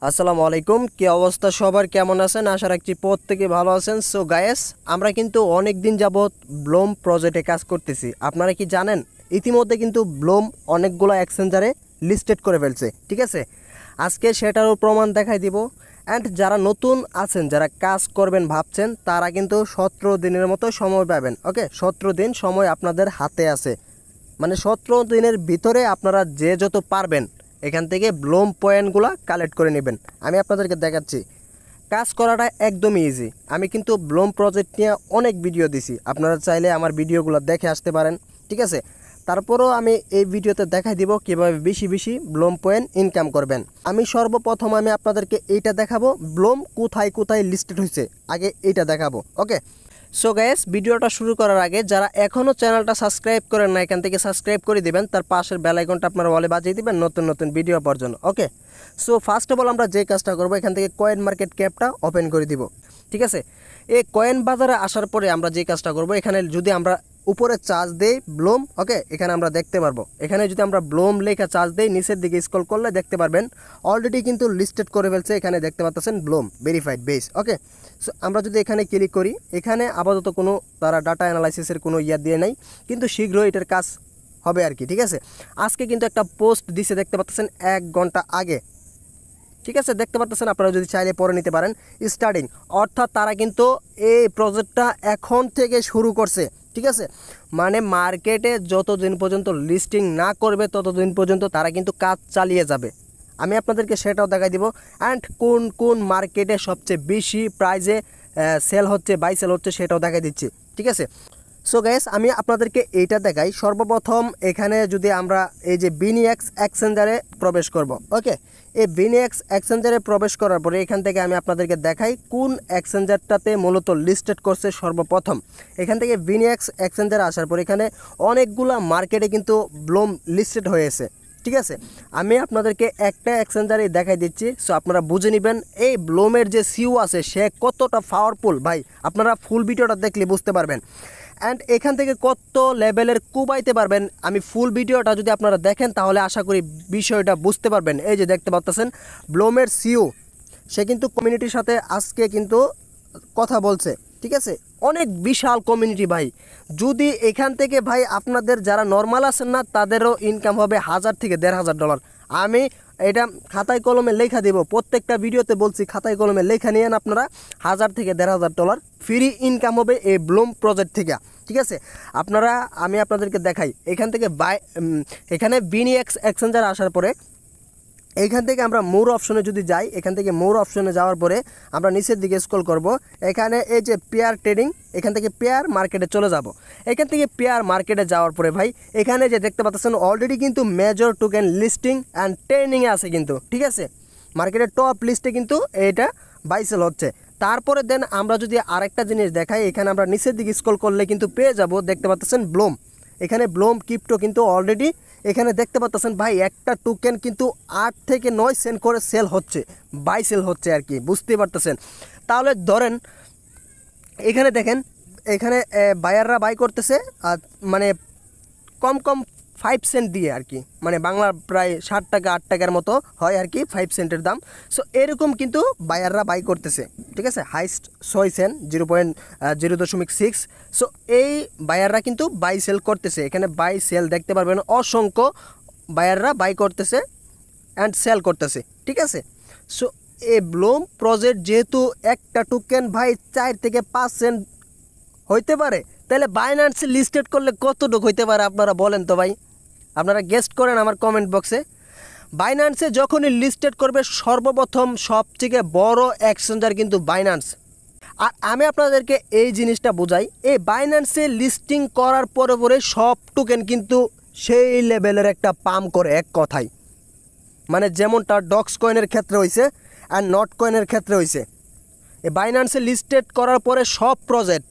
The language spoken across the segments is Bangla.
আসসালামু আলাইকুম। কি অবস্থা সবার, কেমন আছেন? আশা রাখছি প্রত্যেকে ভালো আছেন। সো গায়েস, আমরা কিন্তু অনেক দিন যাবৎ ব্লোম প্রজেক্টে কাজ করতেছি। আপনারা কি জানেন ইতিমধ্যে কিন্তু ব্লোম অনেকগুলো এক্সচেঞ্জারে লিস্টেড করে ফেলছে, ঠিক আছে? আজকে সেটারও প্রমাণ দেখাই দিব। অ্যান্ড যারা নতুন আছেন, যারা কাজ করবেন ভাবছেন, তারা কিন্তু 17 দিনের মতো সময় পাবেন। ওকে, 17 দিন সময় আপনাদের হাতে আছে। মানে 17 দিনের ভিতরে আপনারা যে যত পারবেন এখান থেকে ব্লোম পয়েন্টগুলো কালেক্ট করে নেবেন। আমি আপনাদেরকে দেখাচ্ছি, কাজ করাটা একদমই ইজি। আমি কিন্তু ব্লোম প্রজেক্ট নিয়ে অনেক ভিডিও দিছি, আপনারা চাইলে আমার ভিডিওগুলো দেখে আসতে পারেন, ঠিক আছে? তারপরেও আমি এই ভিডিওতে দেখাই দিব কীভাবে বেশি বেশি ব্লোম পয়েন্ট ইনকাম করবেন। আমি সর্বপ্রথম আপনাদেরকে এইটা দেখাবো, ব্লোম কোথায় কোথায় লিস্টেড হয়েছে, আগে এইটা দেখাবো। ওকে, সো গাইস, ভিডিওটা শুরু করার আগে যারা এখনও চ্যানেলটা সাবস্ক্রাইব করেন না, এখান থেকে সাবস্ক্রাইব করে দিবেন। তার পাশের বেল আইকনটা আপনারা অলে বাজিয়ে দিবেন নতুন নতুন ভিডিও পাওয়ার জন্য। ওকে, সো ফার্স্ট অফ অল আমরা যে কাজটা করবো, এখান থেকে কয়েন মার্কেট ক্যাপটা ওপেন করে দিব, ঠিক আছে? এই কয়েন বাজারে আসার পরে আমরা যে কাজটা করব, এখানে যদি আমরা উপরে চার্জ দেই ব্লোম, ওকে, এখানে আমরা দেখতে পারবো। এখানে যদি আমরা ব্লোম লেখা চার্জ দেই, নিচের দিকে স্ক্রল করলে দেখতে পারবেন অলরেডি কিন্তু লিস্টেড করে ফেলছে। এখানে দেখতে পাচ্ছেন ব্লোম ভেরিফাইড বেস। ওকে, সো আমরা যদি এখানে ক্লিক করি, এখানে আপাতত কোনো তারা ডাটা অ্যানালাইসিসের কোনো ইয়া দিয়ে নাই, কিন্তু শীঘ্রই এটার কাজ হবে আর কি, ঠিক আছে? আজকে কিন্তু একটা পোস্ট দিছে, দেখতে পাচ্ছেন 1 ঘন্টা আগে, ঠিক আছে? দেখতে পাচ্ছেন, আপনারা যদি চাইলে পরে নিতে পারেন। স্টার্টিং অর্থাৎ তারা কিন্তু এই প্রজেক্টটা এখন থেকে শুরু করছে, ঠিক আছে? মানে মার্কেটে যতদিন পর্যন্ত লিস্টিং না করবে ততদিন পর্যন্ত তারা কিন্তু কাজ চালিয়ে যাবে। আমি আপনাদেরকে সেটাও দেখাই দিব। অ্যান্ড কোন কোন মার্কেটে সবচেয়ে বেশি প্রাইজে সেল হচ্ছে, বাই সেল হচ্ছে, সেটাও দেখাই দিচ্ছি, ঠিক আছে? সো গাইস, আমি আপনাদেরকে এইটা দেখাই। সর্বপ্রথম এখানে যদি আমরা এই যে বিনিএক্স এক্সচেঞ্জারে প্রবেশ করব, ওকে, এই বিনিএক্স এক্সচেঞ্জারে প্রবেশ করার পরে এখান থেকে আমি আপনাদেরকে দেখাই কোন এক্সচেঞ্জারটাতে মূলত লিস্টেড করছে সর্বপ্রথম। এখান থেকে বিনিএক্স এক্সচেঞ্জারে আসার পর এখানে অনেকগুলা মার্কেটে কিন্তু ব্লোম লিস্টেড হয়েছে, ঠিক আছে? আমি আপনাদেরকে একটা এক্সচেঞ্জারে দেখাই দিচ্ছি, সো আপনারা বুঝে নেবেন এই ব্লোমের যে সিও আছে সে কতটা পাওয়ারফুল। ভাই, আপনারা ফুল ভিডিওটা দেখলে বুঝতে পারবেন। অ্যান্ড এখান থেকে কত লেভেলের কুবাইতে পারবেন, আমি ফুল ভিডিওটা যদি আপনারা দেখেন তাহলে আশা করি বিষয়টা বুঝতে পারবেন। এই যে দেখতে পাচ্ছেন ব্লোমের সিও, সে কিন্তু কমিউনিটির সাথে আজকে কিন্তু কথা বলছে, ঠিক আছে? অনেক বিশাল কমিউনিটি ভাই। যদি এখান থেকে ভাই আপনাদের যারা নর্মাল আছেন না, তাদেরও ইনকাম হবে 1000 থেকে $1500। আমি এটা খাতায় কলমে লেখা দেব, প্রত্যেকটা ভিডিওতে বলছি খাতায় কলমে লেখা নিয়েন আপনারা। 1000 থেকে $1500 ফ্রি ইনকাম হবে এই ব্লুম প্রজেক্ট থেকে, ঠিক আছে? আপনারা, আমি আপনাদেরকে দেখাই এখান থেকে এখানে বিনিএক্স এক্সচেঞ্জার আসার পরে এইখান থেকে আমরা মোর অপশনে যদি যাই, এখান থেকে মোর অপশনে যাওয়ার পরে আমরা নিচের দিকে স্ক্রল করব। এখানে এই যে পেয়ার ট্রেডিং, এখান থেকে পেয়ার মার্কেটে চলে যাব। এখান থেকে পেয়ার মার্কেটে যাওয়ার পরে ভাই এখানে যে দেখতে পাচ্ছেন অলরেডি কিন্তু মেজর টোকেন লিস্টিং অ্যান্ড ট্রেন্ডিংয়ে আছে কিন্তু, ঠিক আছে? মার্কেটের টপ লিস্টে কিন্তু এটা বাইসেল হচ্ছে। তারপরে দেন আমরা যদি আরেকটা জিনিস দেখাই, এখানে আমরা নিচের দিকে স্ক্রল করলে কিন্তু পেয়ে যাব, দেখতে পাচ্ছেন ব্লোম। এখানে ব্লোম ক্রিপ্টো কিন্তু অলরেডি এখানে দেখতে পাচ্ছেন ভাই একটা টোকেন কিন্তু 8 থেকে 9 সেন্ট করে সেল হচ্ছে, বাই সেল হচ্ছে আর কি, বুঝতে পারতেছেন? তাহলে ধরেন এখানে দেখেন, এখানে বায়াররা বাই করতেছে আর মানে কম কম 5 সেন্ট দিয়ে আর কি, মানে বাংলার প্রায় 7 টাকা 8 টাকার মতো হয় আর কি 5 সেন্টের দাম। সো এরকম কিন্তু বায়াররা বাই করতেছে, ঠিক আছে? Highest 6 Saint, 0.06। সো এই বায়াররা কিন্তু বাই সেল করতেছে। এখানে বাই সেল দেখতে পারবেন, অসংখ্য বায়াররা বাই করতেছে অ্যান্ড সেল করতেছে, ঠিক আছে? সো এই ব্লোম প্রজেক্ট যেহেতু একটা টোকেন ভাই 4 থেকে 5 সেন্ট হইতে পারে, তাহলে বাইন্যান্সে লিস্টেড করলে কতটুকু হইতে পারে আপনারা বলেন তো ভাই? আপনারা গেস্ট করেন আমার কমেন্ট বক্সে। বাইন্যান্সে যখনই লিস্টেড করবে সর্বপ্রথম সবথেকে বড় এক্সচেঞ্জার কিন্তু বাইন্যান্স। আর আমি আপনাদেরকে এই জিনিসটা বোঝাই, এই বাইন্যান্সে লিস্টিং করার পরে পরে সব টোকেন কিন্তু সেই লেভেলের একটা পাম্প করে, এক কথায়। মানে যেমনটা ডক্স কয়েনের ক্ষেত্রে হয়েছে আর নট কয়েনের ক্ষেত্রে হয়েছে। এই বাইন্যান্সে লিস্টেড করার পরে সব প্রজেক্ট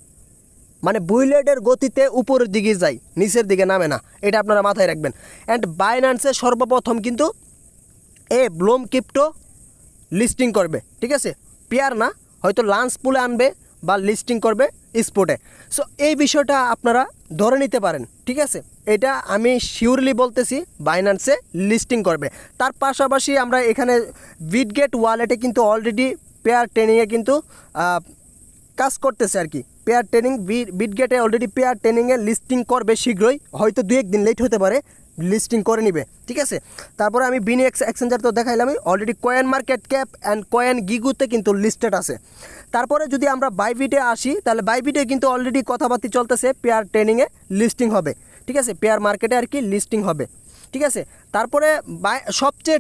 মানে বুইলেটের গতিতে উপরের দিকে যায়, নিচের দিকে নামে না, এটা আপনারা মাথায় রাখবেন। অ্যান্ড বাইন্যান্সে সর্বপ্রথম কিন্তু ব্লোম ক্রিপ্টো লিস্টিং করবে, ঠিক আছে? পেয়ার না, হয়তো লাঞ্চ পুলে আনবে বা লিস্টিং করবে স্পটে। সো এই বিষয়টা আপনারা ধরে নিতে পারেন, ঠিক আছে? এটা আমি শিওরলি বলতেছি বাইন্যান্সে লিস্টিং করবে। তার পাশাপাশি আমরা এখানে বিটগেট ওয়ালেটে কিন্তু অলরেডি পেয়ার ট্রেনিংয়ে কিন্তু কাজ করতেছে আর কি। পেয়ার ট্রেনিং বিটগেটে অলরেডি পেয়ার ট্রেনিংয়ে লিস্টিং করবে শীঘ্রই, হয়তো 2-1 দিন লেট হতে পারে, লিস্টিং করে নিবে, ঠিক আছে। তারপরে আমি বিনি এক্সচেঞ্জার তো দেখাইলামই, already coin market cap and coin গিগুতে কিন্তু লিস্টেড আছে। তারপরে যদি আমরা বাইবিটে আসি, তাহলে বাইবিটে কিন্তু অলরেডি কথাবার্তা চলতেছে, পেয়ার ট্রেনিংয়ে লিস্টিং হবে, ঠিক আছে, পেয়ার মার্কেটে আর কি লিস্টিং হবে, ঠিক আছে। তারপরে সবচেয়ে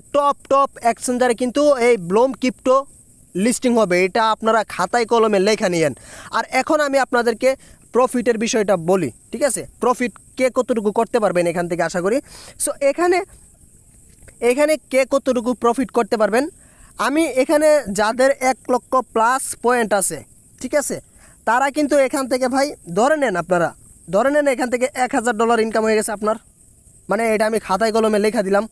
টপ এক্সচেঞ্জারে কিন্তু এই ব্লোম ক্রিপ্টো লিস্টিং হবে, এটা আপনারা খাতায় কলমে লেখা নিয়েন। আর এখন আমি আপনাদেরকে প্রফিটের বিষয়টা বলি, ঠিক আছে, প্রফিট কে কতটুকু করতে পারবেন এখান থেকে আশা করি। সো এখানে কে কতটুকু প্রফিট করতে পারবেন, আমি এখানে যাদের 1 লক্ষ প্লাস পয়েন্ট আছে, ঠিক আছে, তারা কিন্তু এখান থেকে ভাই ধরে নেন এখান থেকে $1000 ইনকাম হয়ে গেছে আপনার, মানে এটা আমি খাতায় কলমে লেখা দিলাম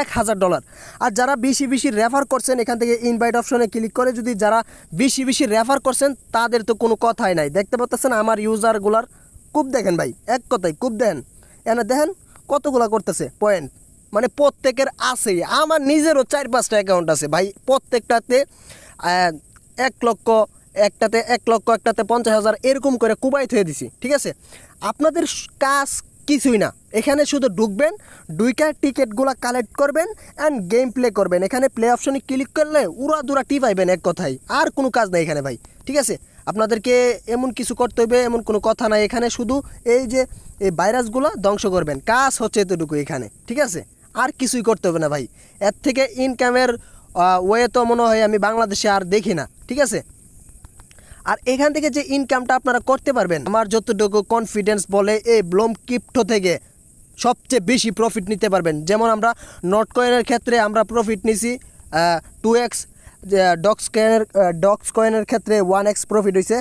$1000। আর যারা বেশি রেফার করছেন, এখান থেকে ইনভাইট অপশনে ক্লিক করে যদি যারা বেশি রেফার করছেন, তাদের তো কোনো কথাই নাই। দেখতে পাচ্ছেন আমার ইউজারগুলার কূপ দেখেন ভাই, এক কথায় কূপ দেখেন, এনে দেখেন কতগুলা করতেছে পয়েন্ট, মানে প্রত্যেকের আছে। আমার নিজেরও 4-5টা অ্যাকাউন্ট আছে ভাই, প্রত্যেকটাতে 1 লক্ষ, একটাতে 1 লক্ষ, একটাতে 50,000 এরকম করে কুবাই থয়ে দিছি, ঠিক আছে। আপনাদের কাজ কিছুই না, এখানে শুধু ঢুকবেন, ঢুইকা টিকিটগুলো কালেক্ট করবেন অ্যান্ড গেম প্লে করবেন। এখানে প্লে অপশনে ক্লিক করলে উড়াদুরা টিপাইবেন, এক কথায় আর কোনো কাজ নাই এখানে ভাই, ঠিক আছে। আপনাদেরকে এমন কিছু করতে হবে এমন কোনো কথা নাই, এখানে শুধু এই যে এই ভাইরাসগুলো ধ্বংস করবেন, কাজ হচ্ছে এতটুকু এখানে, ঠিক আছে, আর কিছুই করতে হবে না ভাই। এর থেকে ইনকামের ওয়ে তো মনে হয় আমি বাংলাদেশে আর দেখি না, ঠিক আছে। আর এখান থেকে যে ইনকামটা আপনারা করতে পারবেন, আমার যতটুকু কনফিডেন্স বলে এই ব্লোম ক্রিপ্টো থেকে সবচেয়ে বেশি প্রফিট নিতে পারবেন। যেমন আমরা নট কয়েনের ক্ষেত্রে আমরা প্রফিট নিছি 2x, ডক্স কয়েনের ক্ষেত্রে 1x প্রফিট হয়েছে,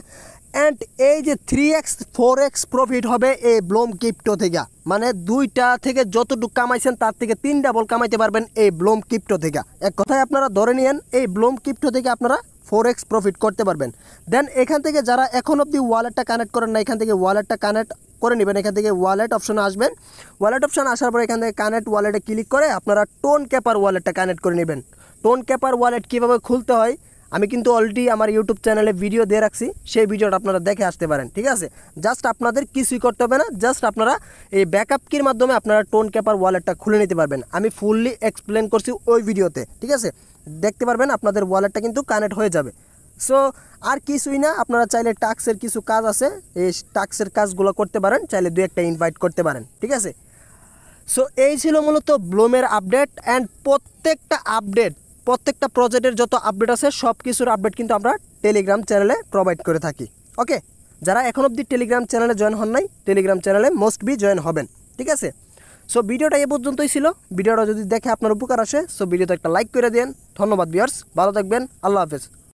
অ্যান্ড এই যে 3x 4x প্রফিট হবে এই ব্লোম ক্রিপ্টো থেকে, মানে 2টা থেকে যতটুকু কামাইছেন তার থেকে 3 ডাবল কামাইতে পারবেন এই ব্লোম ক্রিপ্টো থেকে। এক কথায় আপনারা ধরে নিয়েন এই ব্লোম ক্রিপ্টো থেকে আপনারা 4x প্রফিট করতে পারবেন। দেন এখান থেকে যারা এখন অবধি ওয়ালেটটা কানেক্ট করেন না, এখান থেকে ওয়ালেটটা কানেক্ট করে নেবেন। এখান থেকে ওয়ালেট অপশনে আসবেন, ওয়ালেট অপশন আসার পর এখান থেকে কানেক্ট ওয়ালেটে ক্লিক করে আপনারা টোন ক্যাপার ওয়ালেটটা কানেক্ট করে নেবেন। টোন ক্যাপার ওয়ালেট কীভাবে খুলতে হয় আমি কিন্তু অলরেডি আমার ইউটিউব চ্যানেলে ভিডিও দিয়ে রাখছি, সেই ভিডিওটা আপনারা দেখে আসতে পারেন, ঠিক আছে। জাস্ট আপনাদের কিছুই করতে হবে না, জাস্ট আপনারা এই ব্যাকআপ কির মাধ্যমে আপনারা টোন ক্যাপার ওয়ালেটটা খুলে নিতে পারবেন। আমি ফুললি এক্সপ্লেন করছি ওই ভিডিওতে, ঠিক আছে, দেখতে পারবেন, আপনাদের ওয়ালেটটা কিন্তু কানেক্ট হয়ে যাবে। সো আর কিছুই না, আপনারা চাইলে টাক্সের কিছু কাজ আছে, এই টাক্সের কাজগুলো করতে পারেন, চাইলে 2-1টা ইনভাইট করতে পারেন, ঠিক আছে। সো এই ছিল মূলত ব্লোমের আপডেট, অ্যান্ড প্রত্যেকটা প্রজেক্টের যত আপডেট আছে সব কিছুর আপডেট কিন্তু আমরা টেলিগ্রাম চ্যানেলে প্রোভাইড করে থাকি। ওকে, যারা এখন অবধি টেলিগ্রাম চ্যানেলে জয়েন হন নাই, টেলিগ্রাম চ্যানেলে মোস্ট বি জয়েন হবেন, ঠিক আছে। সো ভিডিওটা এ পর্যন্তই ছিল, ভিডিওটা যদি দেখে আপনার উপকার আসে সো ভিডিওতে একটা লাইক করে দেন। ধন্যবাদ ভিউয়ার্স, ভালো থাকবেন, আল্লাহ হাফেজ।